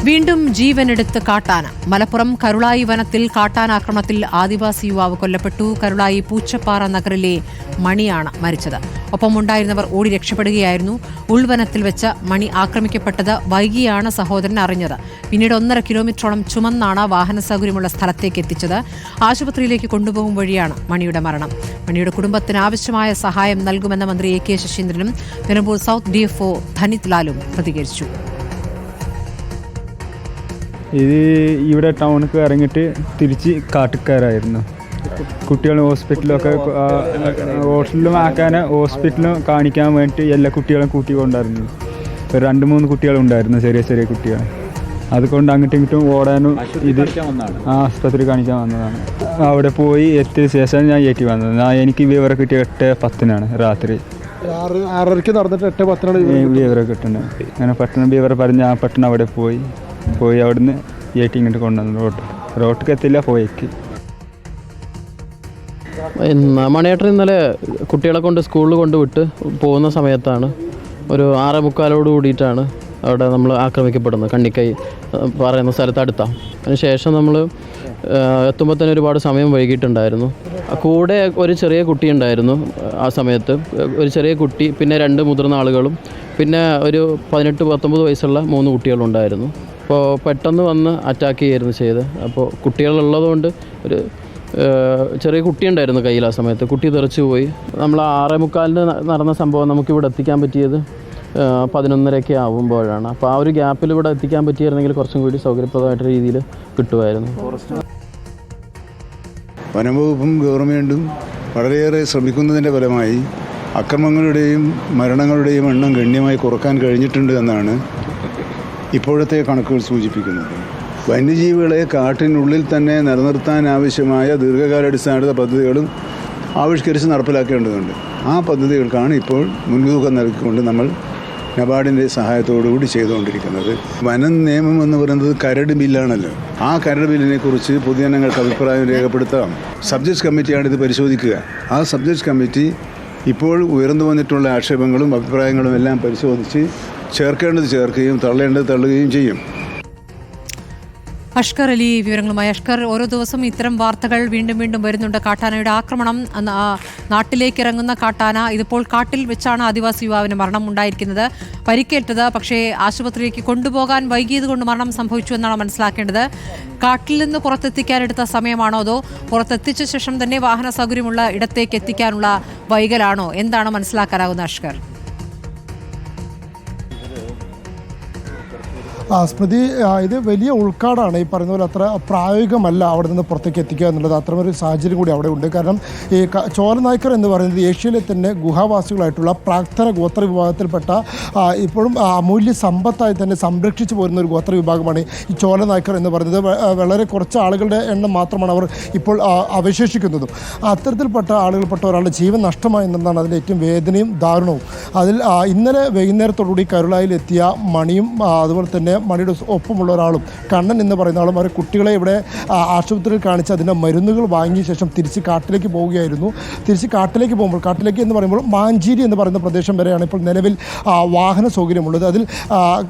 വീണ്ടും ജീവനെടുത്ത് കാട്ടാന. മലപ്പുറം കരുളായി വനത്തിൽ കാട്ടാനാക്രമണത്തിൽ ആദിവാസി യുവാവ് കൊല്ലപ്പെട്ടു. കരുളായി പൂച്ചപ്പാറ നഗറിലെ മണിയാണ് മരിച്ചത്. ഒപ്പമുണ്ടായിരുന്നവർ ഓടി രക്ഷപ്പെടുകയായിരുന്നു. ഉൾവനത്തിൽ വെച്ച് മണി ആക്രമിക്കപ്പെട്ടത് വൈകിയാണ് സഹോദരൻ അറിഞ്ഞത്. പിന്നീട് 1.5 കിലോമീറ്ററോളം ചുമന്നാണ് വാഹന സൗകര്യമുള്ള സ്ഥലത്തേക്ക് എത്തിച്ചത്. ആശുപത്രിയിലേക്ക് കൊണ്ടുപോകും വഴിയാണ് മണിയുടെ മരണം. മണിയുടെ കുടുംബത്തിന് ആവശ്യമായ സഹായം നൽകുമെന്ന് മന്ത്രി A.K. ശശീന്ദ്രനും Nilambur south DFO Dhanith ലാലും പ്രതികരിച്ചു. ഇത് ഇവിടെ ടൗണിൽ ഇറങ്ങിയിട്ട് തിരിച്ച് കാട്ടിക്കാരായിരുന്നു. കുട്ടികൾ ഹോസ്പിറ്റലിലൊക്കെ ഹോസ്പിറ്റലും കാണിക്കാൻ വേണ്ടിയിട്ട് എല്ലാ കുട്ടികളും കൂട്ടിക്കൊണ്ടായിരുന്നു. 2-3 കുട്ടികളുണ്ടായിരുന്നു, ചെറിയ കുട്ടികൾ. അതുകൊണ്ട് അങ്ങോട്ടും ഇങ്ങോട്ടും ഓടാനും ഇത് ആസ്പത്രി കാണിക്കാൻ വന്നതാണ്. അവിടെ പോയി എത്തിയ ശേഷം ഞാൻ ഏറ്റി വന്നത്. എനിക്ക് വിവരം കിട്ടിയ 8:10 രാത്രി. 6:30 നടന്നിട്ട് 8:10 വിവരം കിട്ടുന്നത്. അങ്ങനെ പെട്ടെന്ന് വിവരം പറഞ്ഞ് ഞാൻ പെട്ടെന്ന് അവിടെ പോയി അവിടുന്ന് ഏറ്റി ഇങ്ങോട്ട് കൊണ്ടുവന്നു. റോട്ടിലേക്ക് എത്തില്ല, പോയേക്ക്. മണിയേട്ടൻ ഇന്നലെ കുട്ടികളെ കൊണ്ട് സ്കൂളിൽ കൊണ്ടുവിട്ട് പോകുന്ന സമയത്താണ് ഒരു 6:45 കൂടിയിട്ടാണ് അവിടെ നമ്മൾ ആക്രമിക്കപ്പെടുന്നത്. കണ്ണിക്കൈ പറയുന്ന സ്ഥലത്ത് അടുത്താണ്. അതിനുശേഷം നമ്മൾ എത്തുമ്പോൾ തന്നെ ഒരുപാട് സമയം വൈകിട്ടുണ്ടായിരുന്നു. കൂടെ ഒരു ചെറിയ കുട്ടി ഉണ്ടായിരുന്നു. ആ സമയത്ത് ഒരു ചെറിയ കുട്ടി, പിന്നെ 2 മുതിർന്ന ആളുകളും, പിന്നെ ഒരു 18-19 വയസ്സുള്ള 3 കുട്ടികളുണ്ടായിരുന്നു. അപ്പോൾ പെട്ടെന്ന് വന്ന് അറ്റാക്ക് ചെയ്യായിരുന്നു ചെയ്ത്. അപ്പോൾ കുട്ടികളുള്ളതുകൊണ്ട് ഒരു ചെറിയ കുട്ടി ഉണ്ടായിരുന്നു കയ്യിൽ. ആ സമയത്ത് കുട്ടി തെറിച്ചു പോയി. നമ്മൾ 6:45 നടന്ന സംഭവം നമുക്കിവിടെ എത്തിക്കാൻ പറ്റിയത് 11:30 ആവുമ്പോഴാണ്. അപ്പോൾ ആ ഒരു ഗ്യാപ്പിൽ ഇവിടെ എത്തിക്കാൻ പറ്റിയിരുന്നെങ്കിൽ കുറച്ചും കൂടി സൗകര്യപ്രദമായിട്ട് രീതിയിൽ കിട്ടുമായിരുന്നു. വനംവകുപ്പും ഗവൺമെൻറ്റും വളരെയേറെ ശ്രമിക്കുന്നതിൻ്റെ ഫലമായി അക്രമങ്ങളുടെയും മരണങ്ങളുടെയും എണ്ണം ഗണ്യമായി കുറക്കാൻ കഴിഞ്ഞിട്ടുണ്ട് എന്നാണ് ഇപ്പോഴത്തെ കണക്കുകൾ സൂചിപ്പിക്കുന്നത്. വന്യജീവികളെ കാട്ടിനുള്ളിൽ തന്നെ നിലനിർത്താൻ ആവശ്യമായ ദീർഘകാലാടിസ്ഥാന പദ്ധതികളും ആവിഷ്കരിച്ച് നടപ്പിലാക്കേണ്ടതുണ്ട്. ആ പദ്ധതികൾക്കാണ് ഇപ്പോൾ മുൻതൂക്കം നൽകിക്കൊണ്ട് നമ്മൾ നബാർഡിൻ്റെ സഹായത്തോടുകൂടി ചെയ്തുകൊണ്ടിരിക്കുന്നത്. വനം നിയമം എന്ന് പറയുന്നത് കരട് ബില്ലാണല്ലോ. ആ കരട് ബില്ലിനെ കുറിച്ച് പൊതുജനങ്ങൾക്ക് അഭിപ്രായം രേഖപ്പെടുത്താം. സബ്ജക്റ്റ് കമ്മിറ്റിയാണ് ഇത് പരിശോധിക്കുക. ആ സബ്ജക്റ്റ് കമ്മിറ്റി ഇപ്പോൾ ഉയർന്നു വന്നിട്ടുള്ള ആക്ഷേപങ്ങളും അഭിപ്രായങ്ങളും എല്ലാം പരിശോധിച്ച് ചേർക്കേണ്ടത് ചേർക്കുകയും തള്ളേണ്ടത് തള്ളുകയും ചെയ്യും. അഷ്കർ അലി വിവരങ്ങളുമായി. അഷ്കർ, ഓരോ ദിവസവും ഇത്തരം വാർത്തകൾ വീണ്ടും വരുന്നുണ്ട്. കാട്ടാനയുടെ ആക്രമണം, നാട്ടിലേക്ക് ഇറങ്ങുന്ന കാട്ടാന. ഇതിപ്പോൾ കാട്ടിൽ വെച്ചാണ് ആദിവാസി യുവാവിന് മരണം ഉണ്ടായിരിക്കുന്നത്. പരിക്കേറ്റത്, പക്ഷേ ആശുപത്രിയിലേക്ക് കൊണ്ടുപോകാൻ വൈകിയത് കൊണ്ട് മരണം സംഭവിച്ചു എന്നാണ് മനസ്സിലാക്കേണ്ടത്. കാട്ടിൽ നിന്ന് പുറത്തെത്തിക്കാനെടുത്ത സമയമാണോ, അതോ പുറത്തെത്തിച്ച ശേഷം തന്നെ വാഹന സൗകര്യമുള്ള ഇടത്തേക്ക് എത്തിക്കാനുള്ള വൈകലാണോ? എന്താണ് മനസ്സിലാക്കാനാകുന്നത് അഷ്കർ? സ്മൃതി, ഇത് വലിയ ഉൾക്കാടാണ്. ഈ പറയുന്ന പോലെ അത്ര പ്രായോഗികമല്ല അവിടെ നിന്ന് പുറത്തേക്ക് എത്തിക്കുക എന്നുള്ളത്. അത്തരമൊരു സാഹചര്യം കൂടി അവിടെ ഉണ്ട്. കാരണം ഈ ചോലനായ്ക്കർ എന്ന് പറയുന്നത് ഏഷ്യയിലെ തന്നെ ഗുഹാവാസികളായിട്ടുള്ള പ്രാക്തന ഗോത്ര വിഭാഗത്തിൽപ്പെട്ട ഇപ്പോഴും അമൂല്യ സമ്പത്തായി തന്നെ സംരക്ഷിച്ചു പോരുന്ന ഒരു ഗോത്ര വിഭാഗമാണ് ഈ ചോലനായ്ക്കർ എന്ന് പറയുന്നത്. വളരെ കുറച്ച് ആളുകളുടെ എണ്ണം മാത്രമാണ് അവർ ഇപ്പോൾ അവശേഷിക്കുന്നതും. അത്തരത്തിൽപ്പെട്ട ആളുകൾപ്പെട്ട ഒരാളുടെ ജീവൻ നഷ്ടമായി എന്നതാണ് അതിൻ്റെ ഏറ്റവും വേദനയും ദാരുണവും. അതിൽ ഇന്നലെ വൈകുന്നേരത്തോടുകൂടി കരുളായിലെത്തിയ മണിയും അതുപോലെ തന്നെ മണിയുടെ ഒപ്പമുള്ള ഒരാളും, കണ്ണൻ എന്ന് പറയുന്ന ആളും, അവർ കുട്ടികളെ ഇവിടെ ആശുപത്രിയിൽ കാണിച്ച് അതിൻ്റെ മരുന്നുകൾ വാങ്ങിയ ശേഷം തിരിച്ച് കാട്ടിലേക്ക് പോവുകയായിരുന്നു. തിരിച്ച് കാട്ടിലേക്ക് പോകുമ്പോൾ, കാട്ടിലേക്ക് എന്ന് പറയുമ്പോൾ മാഞ്ചേരി എന്ന് പറയുന്ന പ്രദേശം വരെയാണ് ഇപ്പോൾ നിലവിൽ വാഹന സൗകര്യമുള്ളത്. അതിൽ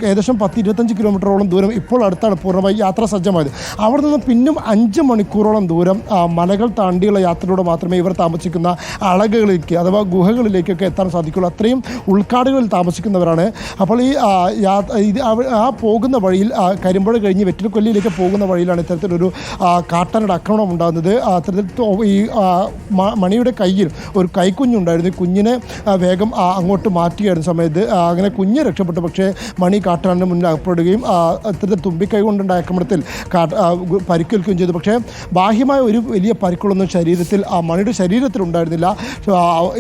ഏകദേശം 10-25 കിലോമീറ്ററോളം ദൂരം ഇപ്പോൾ അടുത്താണ് പൂർണ്ണമായി യാത്രാ സജ്ജമായത്. അവിടെ നിന്ന് പിന്നും 5 മണിക്കൂറോളം ദൂരം മലകൾ താണ്ടിയുള്ള യാത്രയിലൂടെ മാത്രമേ ഇവർ താമസിക്കുന്ന അളകകളിലേക്ക് അഥവാ ഗുഹകളിലേക്കൊക്കെ എത്താൻ സാധിക്കുള്ളൂ. അത്രയും ഉൾക്കാടുകളിൽ താമസിക്കുന്നവരാണ്. അപ്പോൾ ആ പോകുന്ന വഴിയിൽ കരിമ്പുഴ കഴിഞ്ഞ് വെറ്റിലക്കൊല്ലിയിലേക്ക് പോകുന്ന വഴിയിലാണ് ഇത്തരത്തിലൊരു കാട്ടാനയുടെ ആക്രമണം ഉണ്ടാകുന്നത്. അത്തരത്തിൽ ഈ മണിയുടെ കയ്യിൽ ഒരു കൈക്കുഞ്ഞുണ്ടായിരുന്നു. ഈ കുഞ്ഞിനെ വേഗം അങ്ങോട്ട് മാറ്റുകയായിരുന്ന സമയത്ത് അങ്ങനെ കുഞ്ഞ് രക്ഷപ്പെട്ടു. പക്ഷേ മണി കാട്ടാനൻ്റെ മുന്നിൽ അകപ്പെടുകയും അത്തരത്തിൽ തുമ്പിക്കൈ കൊണ്ടുണ്ടായ ആക്രമണത്തിൽ പരിക്കേൽക്കുകയും ചെയ്തു. പക്ഷേ ബാഹ്യമായ ഒരു വലിയ പരിക്കുകളൊന്നും ശരീരത്തിൽ മണിയുടെ ശരീരത്തിൽ ഉണ്ടായിരുന്നില്ല.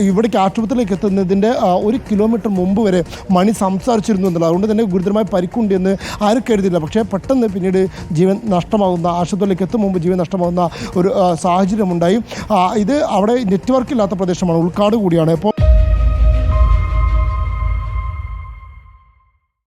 ഇവിടേക്ക് ആശുപത്രിയിലേക്ക് എത്തുന്നതിൻ്റെ 1 കിലോമീറ്റർ മുമ്പ് വരെ മണി സംസാരിച്ചിരുന്നു എന്നുള്ളത്. അതുകൊണ്ട് തന്നെ ഗുരുതരമായ പരിക്കുണ്ട് എന്ന് ആരും കരുതില്ല. പക്ഷേ പെട്ടെന്ന് പിന്നീട് ജീവൻ നഷ്ടമാകുന്ന, ആശുപത്രിയിലേക്ക് എത്തും മുമ്പ് ജീവൻ നഷ്ടമാകുന്ന ഒരു സാഹചര്യമുണ്ടായി. ഇത് അവിടെ നെറ്റ്വർക്ക് ഇല്ലാത്ത പ്രദേശമാണ്, ഉൾക്കാട് കൂടിയാണ്. അപ്പോൾ